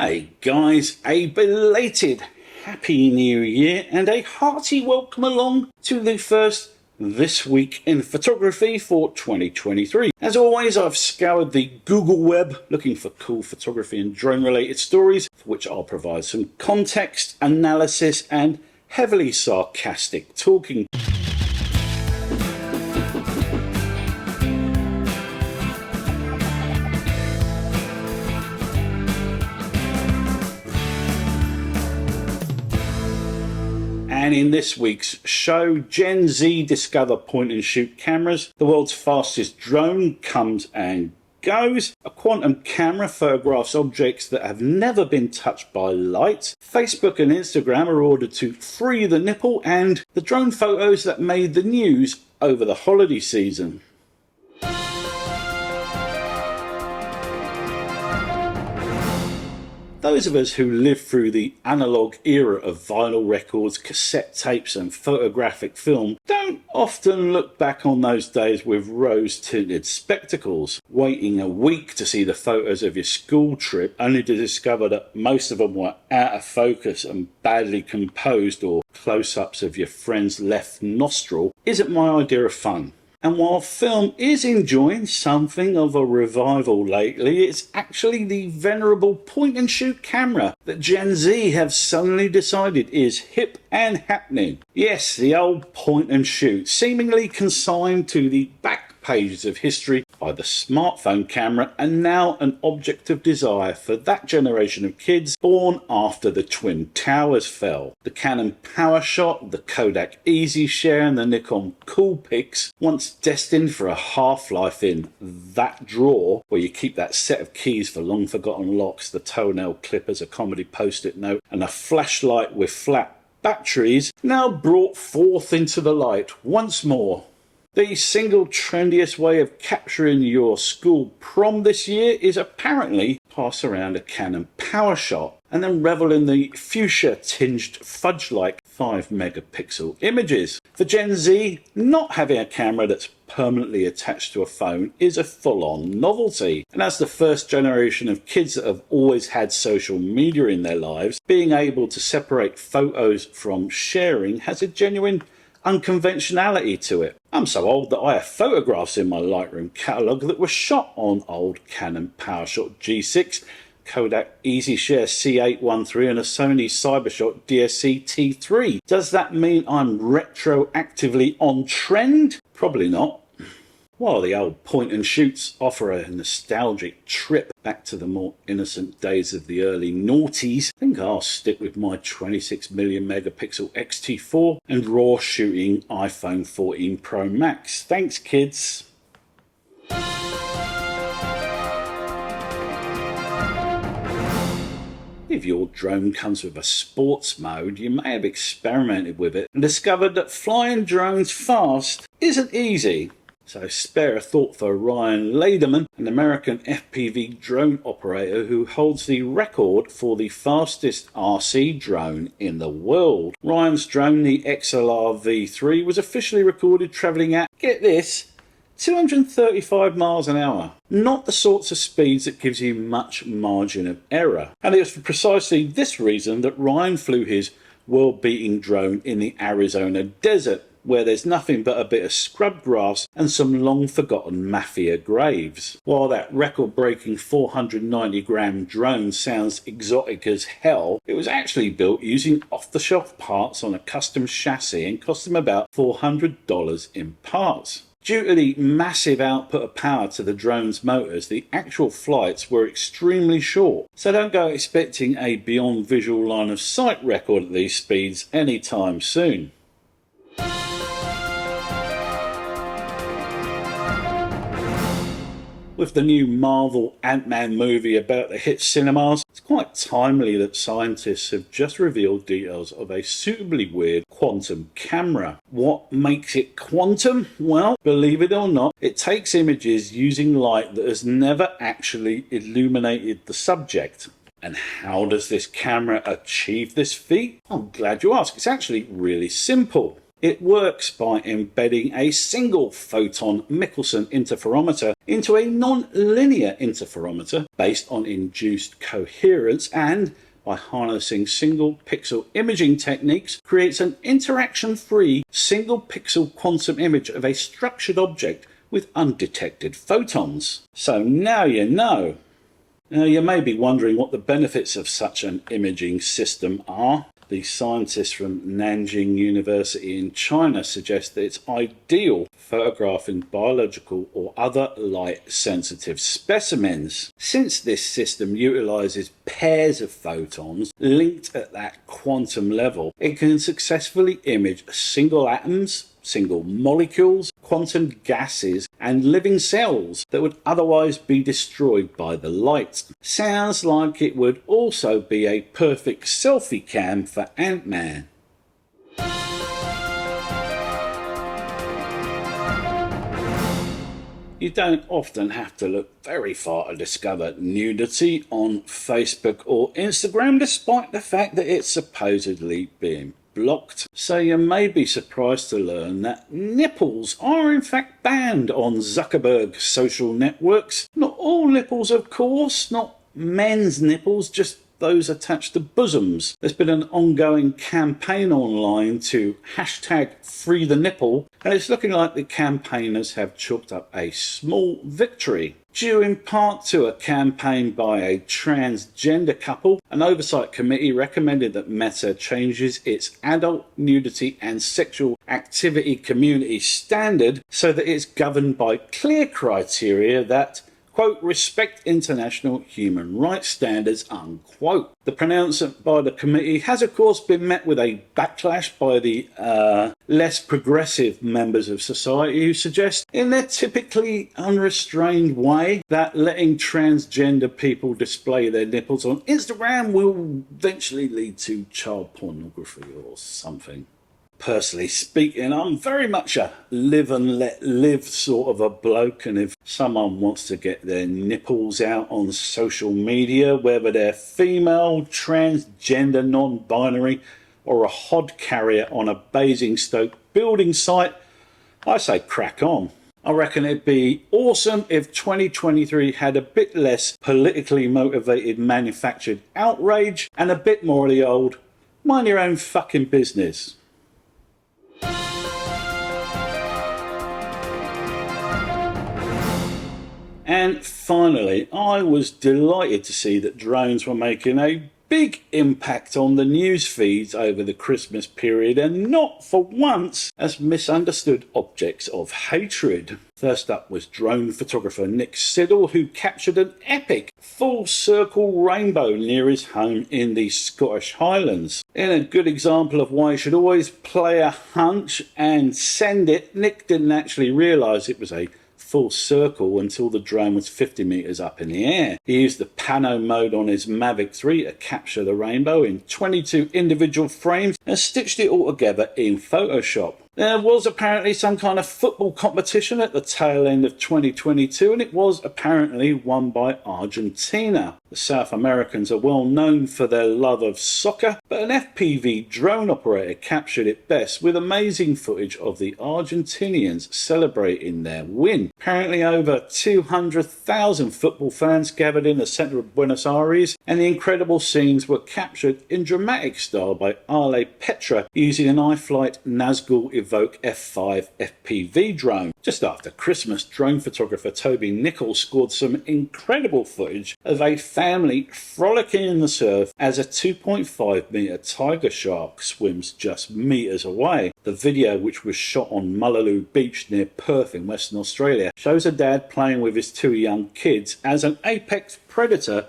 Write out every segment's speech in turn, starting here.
Hey guys, a belated Happy New Year and a hearty welcome along to the first This Week in Photography for 2023. As always, I've scoured the Google web looking for cool photography and drone related stories, for which I'll provide some context, analysis and heavily sarcastic talking. And in this week's show, Gen Z discover point-and-shoot cameras, the world's fastest drone comes and goes, a quantum camera photographs objects that have never been touched by light, Facebook and Instagram are ordered to free the nipple, and the drone photos that made the news over the holiday season. Those of us who lived through the analogue era of vinyl records, cassette tapes and photographic film don't often look back on those days with rose-tinted spectacles, waiting a week to see the photos of your school trip only to discover that most of them were out of focus and badly composed, or close-ups of your friend's left nostril isn't my idea of fun. And while film is enjoying something of a revival lately, it's actually the venerable point-and-shoot camera that Gen Z have suddenly decided is hip and happening. Yes, the old point-and-shoot, seemingly consigned to the back pages of history by the smartphone camera, and now an object of desire for that generation of kids born after the Twin Towers fell. The Canon PowerShot, the Kodak EasyShare and the Nikon Coolpix, once destined for a half-life in that drawer where you keep that set of keys for long forgotten locks, the toenail clippers, a comedy post-it note and a flashlight with flat batteries, now brought forth into the light once more. The single trendiest way of capturing your school prom this year is apparently pass around a Canon PowerShot and then revel in the fuchsia-tinged fudge-like 5-megapixel images. For Gen Z, not having a camera that's permanently attached to a phone is a full-on novelty. And as the first generation of kids that have always had social media in their lives, being able to separate photos from sharing has a genuine unconventionality to it. I'm so old that I have photographs in my Lightroom catalogue that were shot on old Canon PowerShot G6, Kodak EasyShare C813 and a Sony CyberShot DSC T3. Does that mean I'm retroactively on trend? Probably not. While the old point-and-shoots offer a nostalgic trip back to the more innocent days of the early noughties, I think I'll stick with my 26 million megapixel X-T4 and raw shooting iPhone 14 Pro Max. Thanks, kids. If your drone comes with a sports mode, you may have experimented with it and discovered that flying drones fast isn't easy. So spare a thought for Ryan Lederman, an American FPV drone operator who holds the record for the fastest RC drone in the world. Ryan's drone, the XLR V3, was officially recorded travelling at, get this, 235 miles an hour. Not the sorts of speeds that gives you much margin of error. And it was for precisely this reason that Ryan flew his world-beating drone in the Arizona desert, where there's nothing but a bit of scrub grass and some long-forgotten mafia graves. While that record-breaking 490-gram drone sounds exotic as hell, it was actually built using off-the-shelf parts on a custom chassis and cost them about $400 in parts. Due to the massive output of power to the drone's motors, the actual flights were extremely short, so don't go expecting a beyond visual line of sight record at these speeds anytime soon. With the new Marvel Ant-Man movie about to hit cinemas, it's quite timely that scientists have just revealed details of a suitably weird quantum camera. What makes it quantum? Well, believe it or not, it takes images using light that has never actually illuminated the subject. And how does this camera achieve this feat? I'm glad you asked. It's actually really simple. It works by embedding a single photon Michelson interferometer into a non-linear interferometer based on induced coherence, and by harnessing single pixel imaging techniques, creates an interaction-free single pixel quantum image of a structured object with undetected photons. So now you know. Now you may be wondering what the benefits of such an imaging system are. The scientists from Nanjing University in China suggest that it's ideal for photographing biological or other light-sensitive specimens. Since this system utilises pairs of photons linked at that quantum level, it can successfully image single atoms, single molecules, quantum gases, and living cells that would otherwise be destroyed by the light. Sounds like it would also be a perfect selfie cam for Ant-Man. You don't often have to look very far to discover nudity on Facebook or Instagram, despite the fact that it's supposedly being blocked. So you may be surprised to learn that nipples are in fact banned on Zuckerberg social networks. Not all nipples, of course, not men's nipples, just those attached to bosoms. There's been an ongoing campaign online to hashtag free the nipple, and it's looking like the campaigners have chalked up a small victory. Due in part to a campaign by a transgender couple, an oversight committee recommended that Meta changes its adult nudity and sexual activity community standard so that it's governed by clear criteria that, quote, respect international human rights standards, unquote. The pronouncement by the committee has of course been met with a backlash by the less progressive members of society, who suggest in their typically unrestrained way that letting transgender people display their nipples on Instagram will eventually lead to child pornography or something. Personally speaking, I'm very much a live and let live sort of a bloke, and if someone wants to get their nipples out on social media, whether they're female, transgender, non-binary, or a hod carrier on a Basingstoke building site, I say crack on. I reckon it'd be awesome if 2023 had a bit less politically motivated manufactured outrage and a bit more of the old mind your own fucking business. And finally, I was delighted to see that drones were making a big impact on the news feeds over the Christmas period, and not for once as misunderstood objects of hatred. First up was drone photographer Nick Siddle, who captured an epic full circle rainbow near his home in the Scottish Highlands. In a good example of why you should always play a hunch and send it, Nick didn't actually realise it was a full circle until the drone was 50 metres up in the air. He used the pano mode on his Mavic 3 to capture the rainbow in 22 individual frames and stitched it all together in Photoshop. There was apparently some kind of football competition at the tail end of 2022, and it was apparently won by Argentina. The South Americans are well known for their love of soccer, but an FPV drone operator captured it best with amazing footage of the Argentinians celebrating their win. Apparently over 200,000 football fans gathered in the centre of Buenos Aires, and the incredible scenes were captured in dramatic style by Ale Petra using an iFlight Nazgul Evoke F5 FPV drone. Just after Christmas, drone photographer Toby Nichols scored some incredible footage of a family frolicking in the surf as a 2.5 metre tiger shark swims just metres away. The video, which was shot on Mullaloo Beach near Perth in Western Australia, shows a dad playing with his two young kids as an apex predator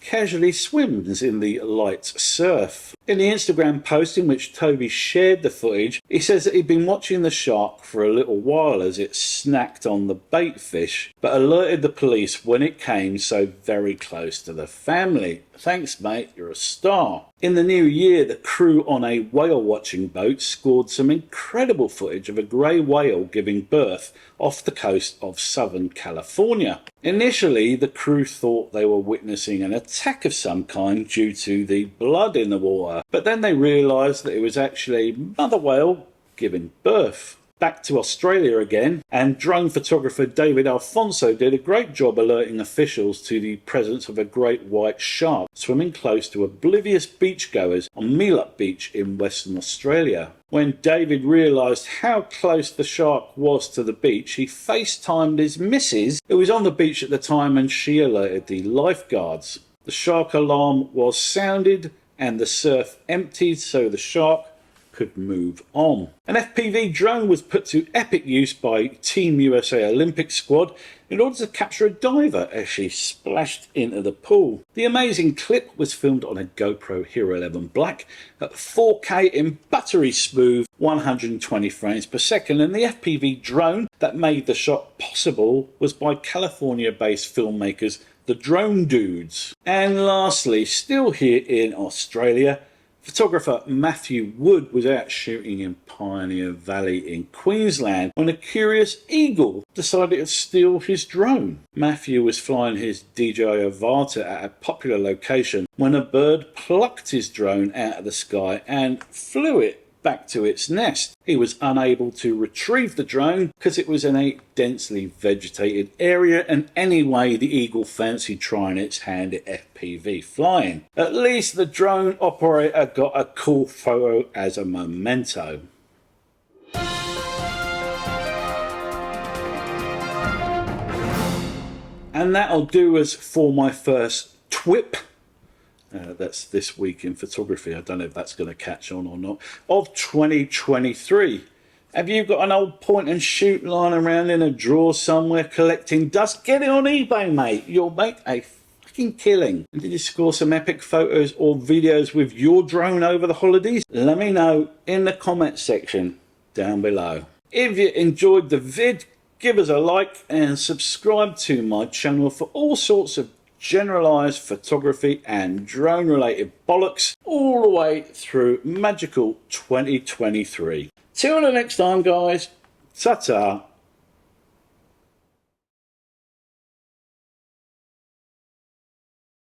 casually swims in the light surf. In the Instagram post in which Toby shared the footage, he says that he'd been watching the shark for a little while as it snacked on the bait fish, but alerted the police when it came so very close to the family. Thanks mate, you're a star. In the new year, the crew on a whale watching boat scored some incredible footage of a grey whale giving birth off the coast of Southern California. Initially, the crew thought they were witnessing an attack of some kind due to the blood in the water, but then they realised that it was actually a mother whale giving birth. Back to Australia again, and drone photographer David Alfonso did a great job alerting officials to the presence of a great white shark swimming close to oblivious beachgoers on Meelup Beach in Western Australia. When David realised how close the shark was to the beach, he FaceTimed his missus, who was on the beach at the time, and she alerted the lifeguards. The shark alarm was sounded and the surf emptied so the shark could move on. An FPV drone was put to epic use by Team USA Olympic squad in order to capture a diver as she splashed into the pool. The amazing clip was filmed on a GoPro Hero 11 Black at 4K in buttery smooth 120 frames per second, and the FPV drone that made the shot possible was by California-based filmmakers the Drone Dudes. And lastly, still here in Australia, photographer Matthew Wood was out shooting in Pioneer Valley in Queensland when a curious eagle decided to steal his drone. Matthew was flying his DJI Avata at a popular location when a bird plucked his drone out of the sky and flew it back to its nest. He was unable to retrieve the drone because it was in a densely vegetated area, and anyway the eagle fancied trying its hand at FPV flying. At least the drone operator got a cool photo as a memento. And that'll do us for my first TWIP. That's this week in photography. I don't know if that's going to catch on or not. Of 2023. Have you got an old point and shoot lying around in a drawer somewhere collecting dust? Get it on eBay, mate. You'll make a fucking killing. And did you score some epic photos or videos with your drone over the holidays? Let me know in the comment section down below. If you enjoyed the vid, give us a like and subscribe to my channel for all sorts of generalised photography and drone related bollocks all the way through magical 2023. Till the next time, guys. Ta-ta.